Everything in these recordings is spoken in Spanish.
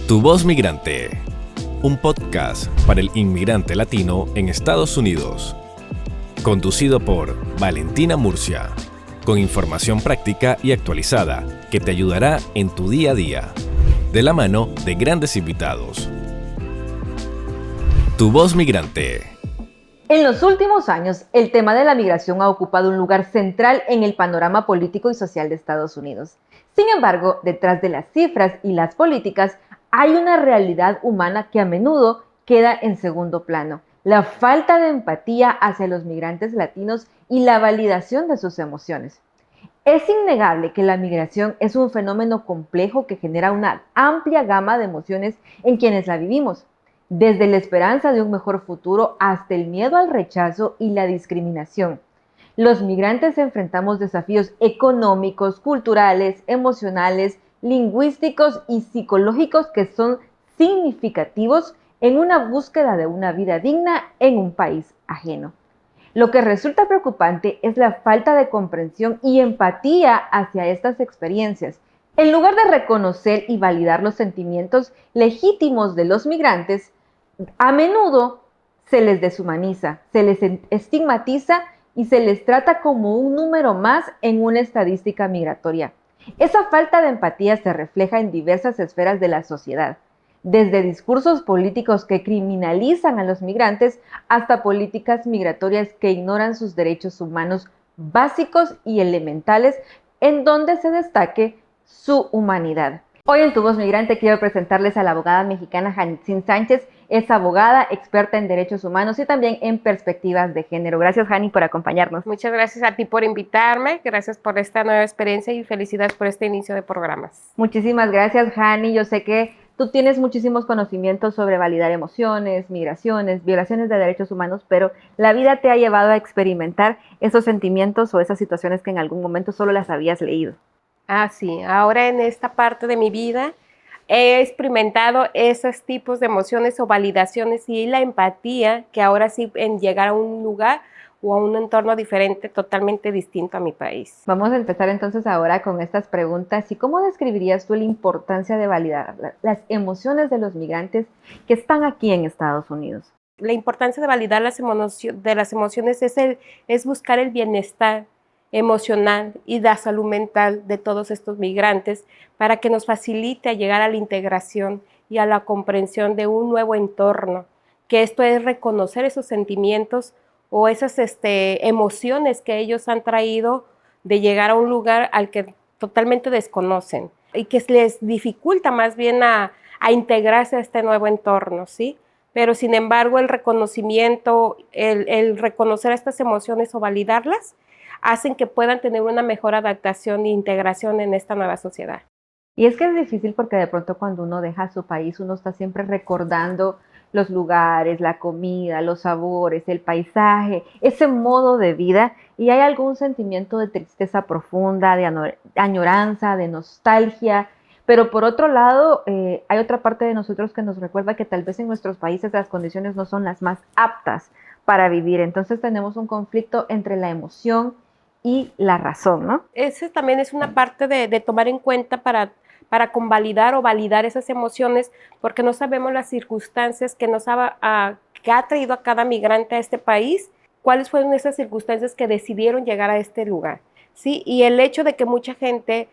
Tu Voz Migrante, un podcast para el inmigrante latino en Estados Unidos. Conducido por Valentina Murcia, con información práctica y actualizada que te ayudará en tu día a día, de la mano de grandes invitados. Tu Voz Migrante. En los últimos años, el tema de la migración ha ocupado un lugar central en el panorama político y social de Estados Unidos. Sin embargo, detrás de las cifras y las políticas, hay una realidad humana que a menudo queda en segundo plano: la falta de empatía hacia los migrantes latinos y la validación de sus emociones. Es innegable que la migración es un fenómeno complejo que genera una amplia gama de emociones en quienes la vivimos, desde la esperanza de un mejor futuro hasta el miedo al rechazo y la discriminación. Los migrantes enfrentamos desafíos económicos, culturales, emocionales, lingüísticos y psicológicos que son significativos en una búsqueda de una vida digna en un país ajeno. Lo que resulta preocupante es la falta de comprensión y empatía hacia estas experiencias. En lugar de reconocer y validar los sentimientos legítimos de los migrantes, a menudo se les deshumaniza, se les estigmatiza y se les trata como un número más en una estadística migratoria. Esa falta de empatía se refleja en diversas esferas de la sociedad, desde discursos políticos que criminalizan a los migrantes hasta políticas migratorias que ignoran sus derechos humanos básicos y elementales, en donde se destaque su humanidad. Hoy en Tu Voz Migrante quiero presentarles a la abogada mexicana Janitzin Sánchez. Es abogada, experta en derechos humanos y también en perspectivas de género. Gracias, Jani, por acompañarnos. Muchas gracias a ti por invitarme, gracias por esta nueva experiencia y felicidades por este inicio de programas. Muchísimas gracias, Jani. Yo sé que tú tienes muchísimos conocimientos sobre validar emociones, migraciones, violaciones de derechos humanos, pero la vida te ha llevado a experimentar esos sentimientos o esas situaciones que en algún momento solo las habías leído. Ah, sí, ahora en esta parte de mi vida he experimentado esos tipos de emociones o validaciones y la empatía que ahora sí en llegar a un lugar o a un entorno diferente, totalmente distinto a mi país. Vamos a empezar entonces ahora con estas preguntas. ¿Y cómo describirías tú la importancia de validar las emociones de los migrantes que están aquí en Estados Unidos? La importancia de validar las emociones es buscar el bienestar emocional y la salud mental de todos estos migrantes para que nos facilite a llegar a la integración y a la comprensión de un nuevo entorno, que esto es reconocer esos sentimientos o esas emociones que ellos han traído de llegar a un lugar al que totalmente desconocen y que les dificulta más bien a integrarse a este nuevo entorno, ¿sí? Pero sin embargo el reconocimiento, el reconocer estas emociones o validarlas, hacen que puedan tener una mejor adaptación e integración en esta nueva sociedad. Y es que es difícil porque de pronto cuando uno deja su país, uno está siempre recordando los lugares, la comida, los sabores, el paisaje, ese modo de vida, y hay algún sentimiento de tristeza profunda, de añoranza, de nostalgia. Pero por otro lado, hay otra parte de nosotros que nos recuerda que tal vez en nuestros países las condiciones no son las más aptas para vivir. Entonces tenemos un conflicto entre la emoción y la razón, ¿no? Esa también es una parte de tomar en cuenta para convalidar o validar esas emociones, porque no sabemos las circunstancias que que ha traído a cada migrante a este país, cuáles fueron esas circunstancias que decidieron llegar a este lugar, ¿sí? Y el hecho de que mucha gente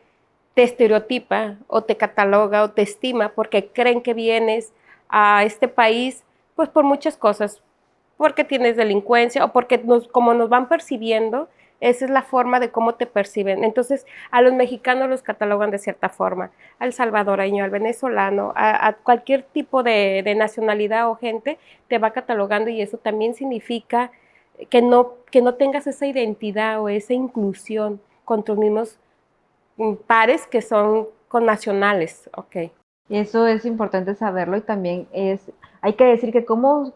te estereotipa o te cataloga o te estima porque creen que vienes a este país, pues por muchas cosas, porque tienes delincuencia o porque como nos van percibiendo, esa es la forma de cómo te perciben. Entonces, a los mexicanos los catalogan de cierta forma, al salvadoreño, al venezolano, a cualquier tipo de nacionalidad o gente te va catalogando, y eso también significa que no tengas esa identidad o esa inclusión con tus mismos pares que son connacionales. Okay. Y eso es importante saberlo, y también hay que decir que cómo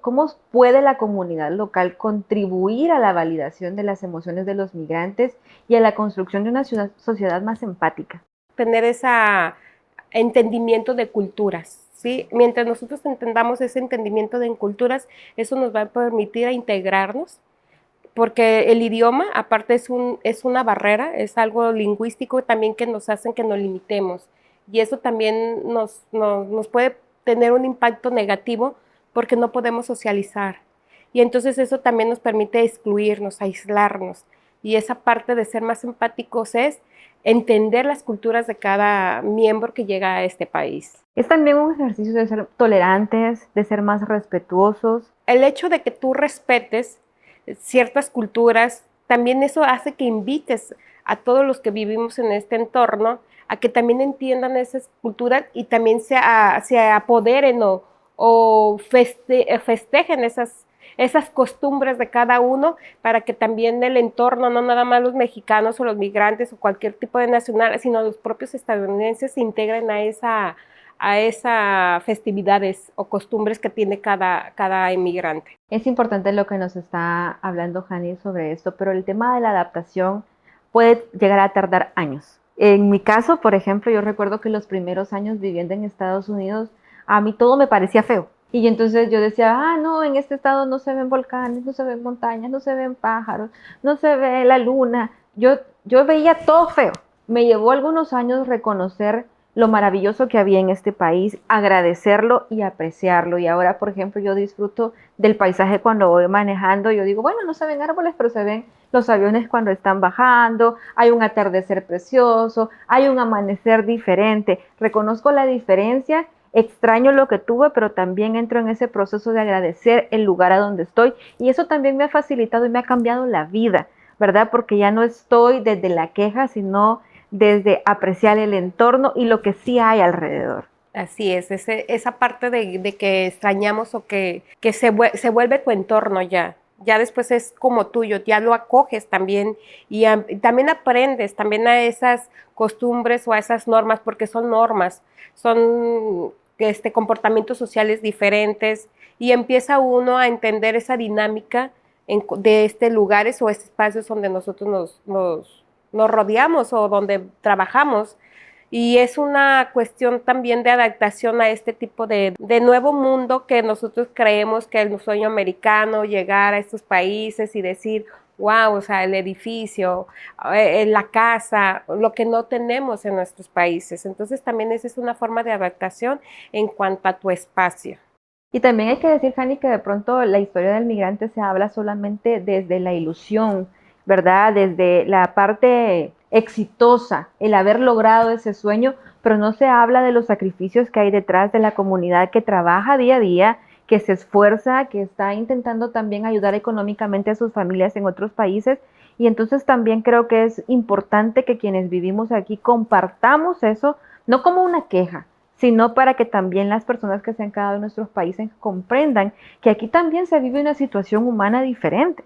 puede la comunidad local contribuir a la validación de las emociones de los migrantes y a la construcción de una sociedad más empática. Tener ese entendimiento de culturas, ¿sí? Mientras nosotros entendamos ese entendimiento de culturas, eso nos va a permitir a integrarnos, porque el idioma, aparte, es una barrera, es algo lingüístico también que nos hacen que nos limitemos. Y eso también nos puede tener un impacto negativo porque no podemos socializar. Y entonces eso también nos permite excluirnos, aislarnos. Y esa parte de ser más empáticos es entender las culturas de cada miembro que llega a este país. Es también un ejercicio de ser tolerantes, de ser más respetuosos. El hecho de que tú respetes ciertas culturas, también eso hace que invites a todos los que vivimos en este entorno a que también entiendan esas culturas y también se apoderen o festejen esas costumbres de cada uno, para que también el entorno, no nada más los mexicanos o los migrantes o cualquier tipo de nacional, sino los propios estadounidenses se integren a esas festividades o costumbres que tiene cada inmigrante. Es importante lo que nos está hablando Jani sobre esto, pero el tema de la adaptación puede llegar a tardar años. En mi caso, por ejemplo, yo recuerdo que los primeros años viviendo en Estados Unidos, a mí todo me parecía feo. Y entonces yo decía, no, en este estado no se ven volcanes, no se ven montañas, no se ven pájaros, no se ve la luna. Yo veía todo feo. Me llevó algunos años reconocer lo maravilloso que había en este país, agradecerlo y apreciarlo. Y ahora, por ejemplo, yo disfruto del paisaje cuando voy manejando. Yo digo, bueno, no se ven árboles, pero se ven los aviones cuando están bajando, hay un atardecer precioso, hay un amanecer diferente. Reconozco la diferencia, extraño lo que tuve, pero también entro en ese proceso de agradecer el lugar a donde estoy. Y eso también me ha facilitado y me ha cambiado la vida, ¿verdad? Porque ya no estoy desde la queja, sino desde apreciar el entorno y lo que sí hay alrededor. Así es, esa parte de que extrañamos o que se vuelve tu entorno ya después es como tuyo, ya lo acoges también y también aprendes también a esas costumbres o a esas normas, porque son normas, son comportamientos sociales diferentes y empieza uno a entender esa dinámica de lugares o espacios donde nosotros nos rodeamos o donde trabajamos, y es una cuestión también de adaptación a este tipo de nuevo mundo que nosotros creemos que es el sueño americano, llegar a estos países y decir, wow, o sea, el edificio, la casa, lo que no tenemos en nuestros países. Entonces también esa es una forma de adaptación en cuanto a tu espacio. Y también hay que decir, Jani, que de pronto la historia del migrante se habla solamente desde la ilusión, ¿verdad? Desde la parte exitosa, el haber logrado ese sueño, pero no se habla de los sacrificios que hay detrás de la comunidad que trabaja día a día, que se esfuerza, que está intentando también ayudar económicamente a sus familias en otros países. Y entonces también creo que es importante que quienes vivimos aquí compartamos eso, no como una queja, sino para que también las personas que se han quedado en nuestros países comprendan que aquí también se vive una situación humana diferente.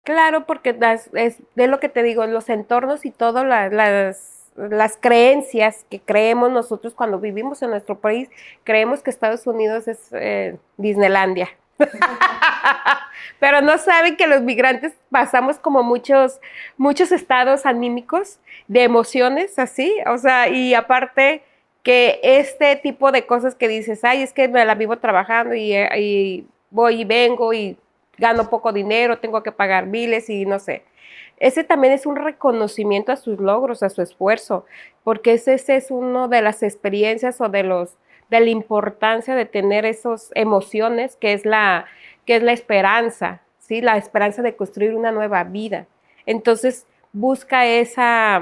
Claro, porque es de lo que te digo, los entornos y todas las creencias que creemos nosotros cuando vivimos en nuestro país, creemos que Estados Unidos es Disneylandia. Pero no saben que los migrantes pasamos como muchos estados anímicos de emociones así, o sea, y aparte que este tipo de cosas que dices, ay, es que me la vivo trabajando y voy y vengo y gano poco dinero, tengo que pagar biles y no sé. Ese también es un reconocimiento a sus logros, a su esfuerzo, porque ese es una de las experiencias o de la importancia de tener esas emociones, que es la esperanza, ¿sí? La esperanza de construir una nueva vida. Entonces, busca esa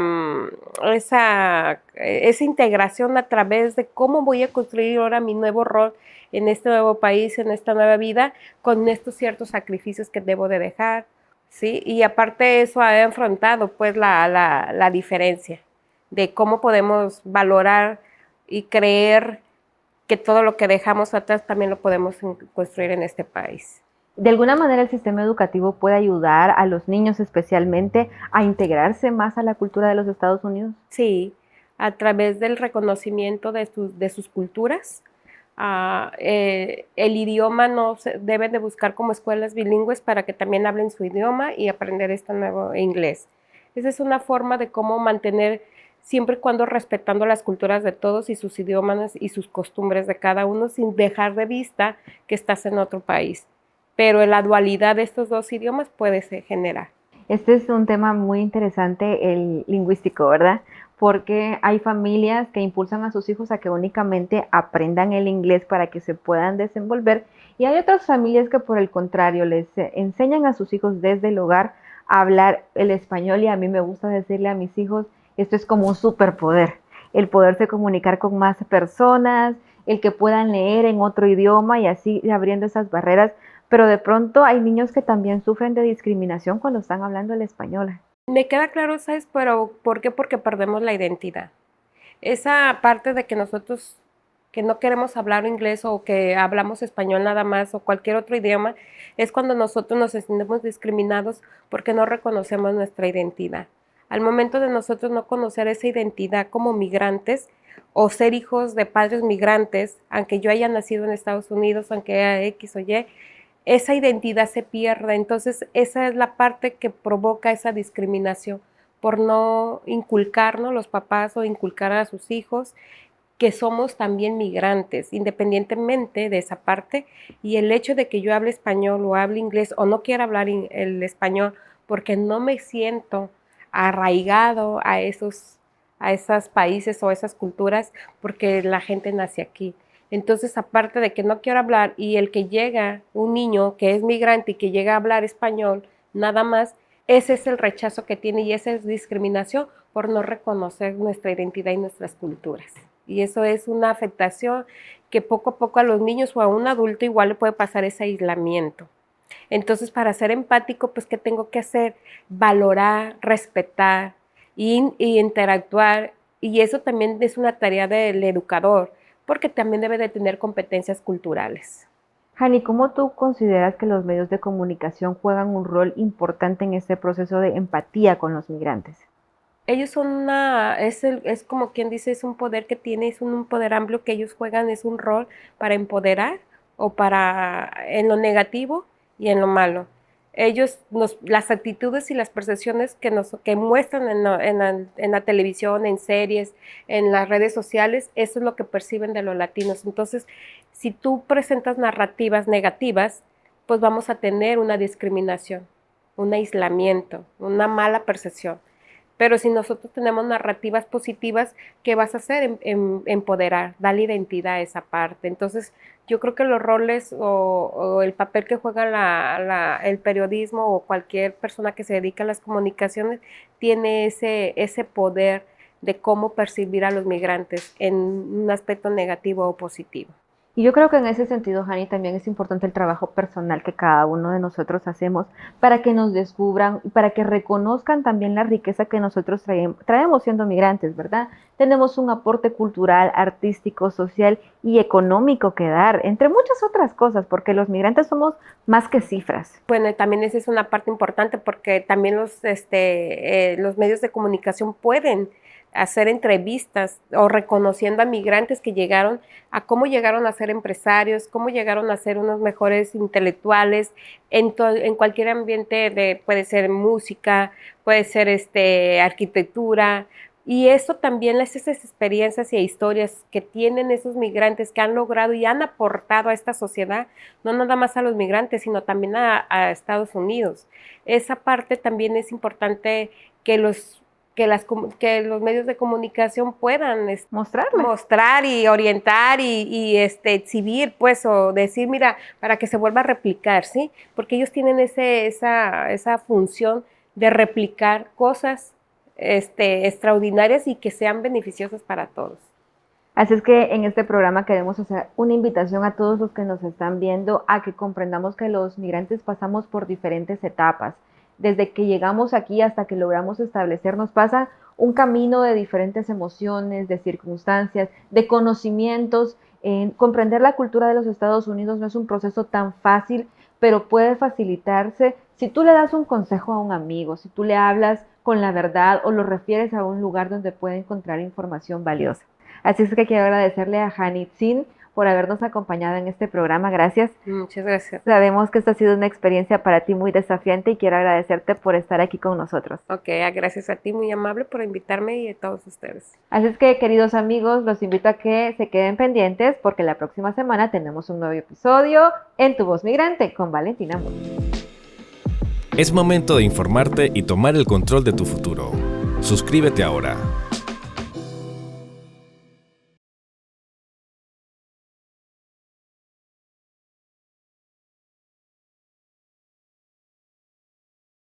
integración a través de cómo voy a construir ahora mi nuevo rol en este nuevo país, en esta nueva vida, con estos ciertos sacrificios que debo de dejar, ¿sí? Y aparte de eso, ha enfrentado pues la diferencia de cómo podemos valorar y creer que todo lo que dejamos atrás también lo podemos construir en este país. De alguna manera el sistema educativo puede ayudar a los niños especialmente a integrarse más a la cultura de los Estados Unidos. Sí, a través del reconocimiento de sus culturas. El idioma deben de buscar como escuelas bilingües para que también hablen su idioma y aprender este nuevo inglés. Esa es una forma de cómo mantener, siempre y cuando respetando las culturas de todos y sus idiomas y sus costumbres de cada uno, sin dejar de vista que estás en otro país. Pero la dualidad de estos dos idiomas puede generar. Este es un tema muy interesante, el lingüístico, ¿verdad? Porque hay familias que impulsan a sus hijos a que únicamente aprendan el inglés para que se puedan desenvolver, y hay otras familias que por el contrario les enseñan a sus hijos desde el hogar a hablar el español, y a mí me gusta decirle a mis hijos, esto es como un superpoder, el poderse comunicar con más personas, el que puedan leer en otro idioma y así abriendo esas barreras, pero de pronto hay niños que también sufren de discriminación cuando están hablando el español. Me queda claro, ¿sabes? Pero ¿por qué? Porque perdemos la identidad. Esa parte de que nosotros que no queremos hablar inglés o que hablamos español nada más o cualquier otro idioma, es cuando nosotros nos sentimos discriminados porque no reconocemos nuestra identidad. Al momento de nosotros no conocer esa identidad como migrantes o ser hijos de padres migrantes, aunque yo haya nacido en Estados Unidos, aunque haya X o Y, esa identidad se pierde. Entonces esa es la parte que provoca esa discriminación por no inculcarnos los papás o inculcar a sus hijos que somos también migrantes, independientemente de esa parte, y el hecho de que yo hable español o hable inglés o no quiera hablar el español porque no me siento arraigado a esos países o esas culturas porque la gente nace aquí. Entonces, aparte de que no quiero hablar y el que llega, un niño que es migrante y que llega a hablar español, nada más, ese es el rechazo que tiene y esa es discriminación por no reconocer nuestra identidad y nuestras culturas. Y eso es una afectación que poco a poco a los niños o a un adulto igual le puede pasar ese aislamiento. Entonces, para ser empático, pues, ¿qué tengo que hacer? Valorar, respetar y interactuar. Y eso también es una tarea del educador, porque también debe de tener competencias culturales. Hani, ¿cómo tú consideras que los medios de comunicación juegan un rol importante en este proceso de empatía con los migrantes? Ellos son es como quien dice, es un poder que tiene, es un poder amplio que ellos juegan, es un rol para empoderar o para en lo negativo y en lo malo. Ellos, las actitudes y las percepciones que muestran en la televisión, en series, en las redes sociales, eso es lo que perciben de los latinos. Entonces, si tú presentas narrativas negativas, pues vamos a tener una discriminación, un aislamiento, una mala percepción. Pero si nosotros tenemos narrativas positivas, ¿qué vas a hacer? Empoderar, darle identidad a esa parte. Entonces, yo creo que los roles o el papel que juega el periodismo o cualquier persona que se dedica a las comunicaciones tiene ese poder de cómo percibir a los migrantes en un aspecto negativo o positivo. Y yo creo que en ese sentido, Hani, también es importante el trabajo personal que cada uno de nosotros hacemos para que nos descubran y para que reconozcan también la riqueza que nosotros traemos siendo migrantes, ¿verdad? Tenemos un aporte cultural, artístico, social y económico que dar, entre muchas otras cosas, porque los migrantes somos más que cifras. Bueno, también esa es una parte importante porque también los medios de comunicación pueden hacer entrevistas o reconociendo a migrantes que llegaron, a cómo llegaron a ser empresarios, cómo llegaron a ser unos mejores intelectuales en cualquier ambiente, puede ser música, puede ser arquitectura, y eso también esas experiencias y historias que tienen esos migrantes que han logrado y han aportado a esta sociedad, no nada más a los migrantes, sino también a Estados Unidos. Esa parte también es importante que los medios de comunicación puedan mostrar y orientar y exhibir, pues, o decir, mira, para que se vuelva a replicar, ¿sí? Porque ellos tienen esa función de replicar cosas extraordinarias y que sean beneficiosas para todos. Así es que en este programa queremos hacer una invitación a todos los que nos están viendo a que comprendamos que los migrantes pasamos por diferentes etapas. Desde que llegamos aquí hasta que logramos establecernos pasa un camino de diferentes emociones, de circunstancias, de conocimientos. Comprender la cultura de los Estados Unidos no es un proceso tan fácil, pero puede facilitarse si tú le das un consejo a un amigo, si tú le hablas con la verdad o lo refieres a un lugar donde puede encontrar información valiosa. Así es que quiero agradecerle a Hani Tsin por habernos acompañado en este programa. Gracias. Muchas gracias. Sabemos que esta ha sido una experiencia para ti muy desafiante y quiero agradecerte por estar aquí con nosotros. Ok, gracias a ti, muy amable por invitarme y a todos ustedes. Así es que, queridos amigos, los invito a que se queden pendientes porque la próxima semana tenemos un nuevo episodio en Tu Voz Migrante con Valentina Murcia. Es momento de informarte y tomar el control de tu futuro. Suscríbete ahora.